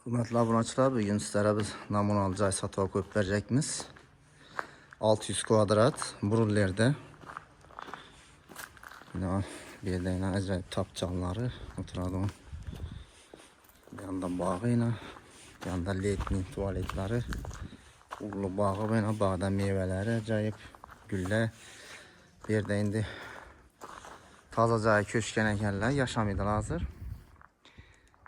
Hürmetli abunəçilər, bugün sizlərə biz namunalı cay satıb koyup verəcəkmiz. 600 kvadrat brullerdə. Bir də yine acayip tapcanları oturadım. Bir yanda bağı yine, bir yanda letni tuvaletleri, uğurlu bağı və bağda meyvələri, acayip gülle. Bir də indi tazacaya köşkən əkənlər yaşamıdır hazır.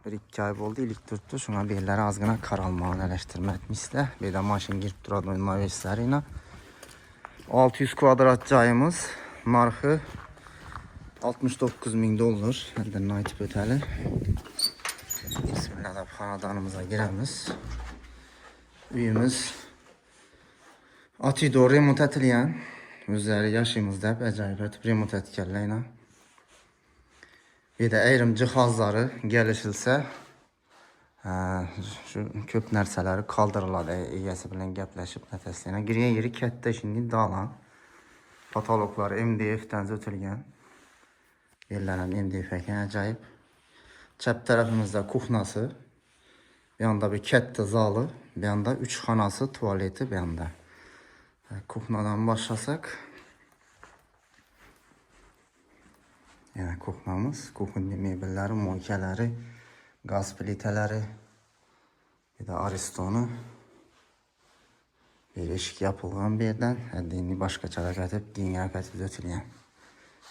1-2 ay oldu ilik tuttu. Şuna birləri azgına karalmağını eleştirme etmişler. Bir de maşın girip duradı oyunma vesaire. 600 kvadrat cayımız. Markı 69.000 dolar. Elden naitip öteli. Bismillahirrahmanirrahim. Xanadanımıza giremiz. Üyümüz Atido remont etiliyen. Üzeri yaşımızda acayip etip remont etkerleyine. Bir de ayrım cihazları gelişilsə, şu köp nərsələri kaldırıladı. Egəsi bilən gəpləşib nəfəsləyinə. Girən yeri kətdə şimdi dalan. Patologları MDF-dən ötülgən. Yerlənən MDF-əkən acayip. Çəp tərəfimizdə kuxnası. Bir yanda bir kətdə zalı. Bir yanda 3 xanası, tuvaleti bir yanda. Kuxnadan başlasaq. Yani kuxnamız, kuxunlu mebelləri, moykeləri, gaz pliteləri, bir de aristonu, bir eşik yapılған bir yerden, indi başqa çara qətib, dinə qətib ötüləyən.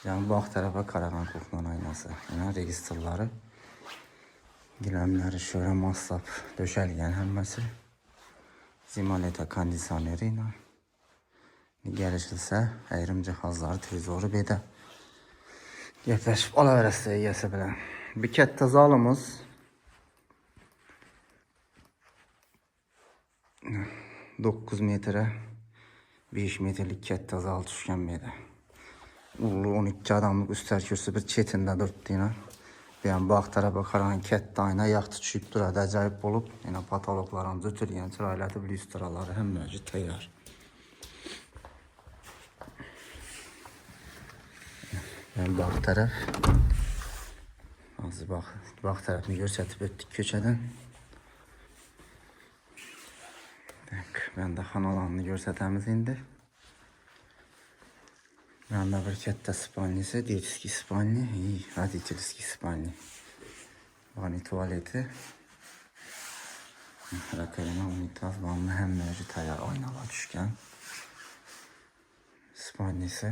Yəni, bu ağ tərəfə qarağan kuxnan aynası, yəni registrları, giləmləri, şöyle masraf döşəliyən həmməsi, zimaleta kondisioneri ilə, gəlişilsə, əyrim cihazları, televizoru bir də yaklaşıp alaverəstəyə gəlsə bilən. Bir kətdə zalımız. 9 metre, 5 metrelik kətdə zal düşkən meydə. Uğurlu 12 adamlık üstər kürsü bir çetində durdu yine. Bir yan bağ tərəfə qaran kətdə ayna yaxtı düşüb duradı, acayip olub. Yine patologların cütüləyən çıraylatı lüstraları həm mövcud təyar. Yani bağ tərəf. Azı bağ tərəfini göstərib ötdük köçədən. Ben de xanalarını göstərəmiz indi. Ben de bir kətdə spalnisi, diyetiski spalni, raditiliski spalni. Vani tuvaleti. Rakarina, unitaz, vanlı həm mövcud təyar aynalar düşkən. Spalnisi.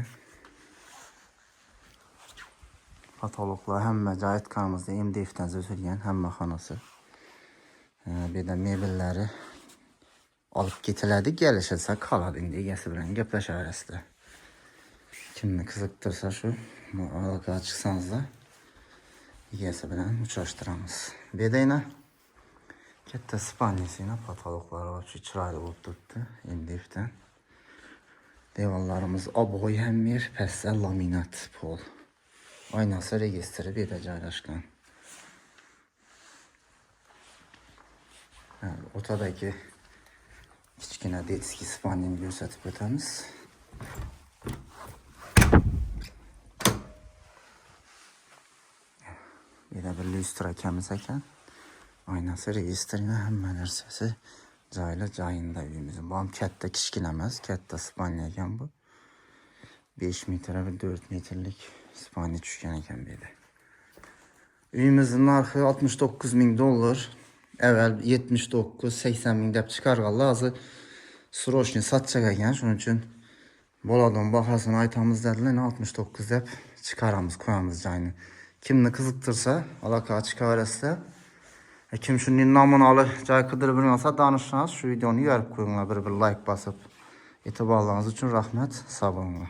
Patologlar həmmə cahit kanımızda MDF-dən ötülgən həmmə xanası. Bir də mebelləri alıp getilədi, gəlişilsə qaladı indi egəsi bilən gəpləşə arasında. Kimini kızıqdırsa şu alaqaya çıxsanız da egəsi bilən uçaşdıramız. Bir də yine kətdə spalnisi ilə patologlar var ki, çıraylı olub tutdu MDF-dən. Devallarımız aboy həmmir, pəssə laminat pol. Aynası registri bir də caylaşqan. Ortadakı kiçkinə detiski spanini göstərib ötəmiz. Bir də bir lüstra kəmizəkən. Aynası registrinə həmmə nərsəsi cayla cayında üyümüzün. Bu kətdə kiçkinəməz, kətdə spaniyəkən bu. 5 metre ve 4 metrelik spani düşkən əkən beydi. Üyümüzün narxı 69.000 dolar. Əvvəl 79-80.000 dəb çıxarqalı. Azı sroşni satacaq əkən. Şunun üçün boladon baxasını aytamız dədilən 69 dəb çıxaramız, koyamız cayını. Kimini kızıqdırsa, alaka çıxarəsə. Kim şunun namunalı cay qıdırı bilməsə danışsanız, şu videonu yarıb koyunla bir like basıb. Etibarlarınız üçün rəhmət, sağ olun.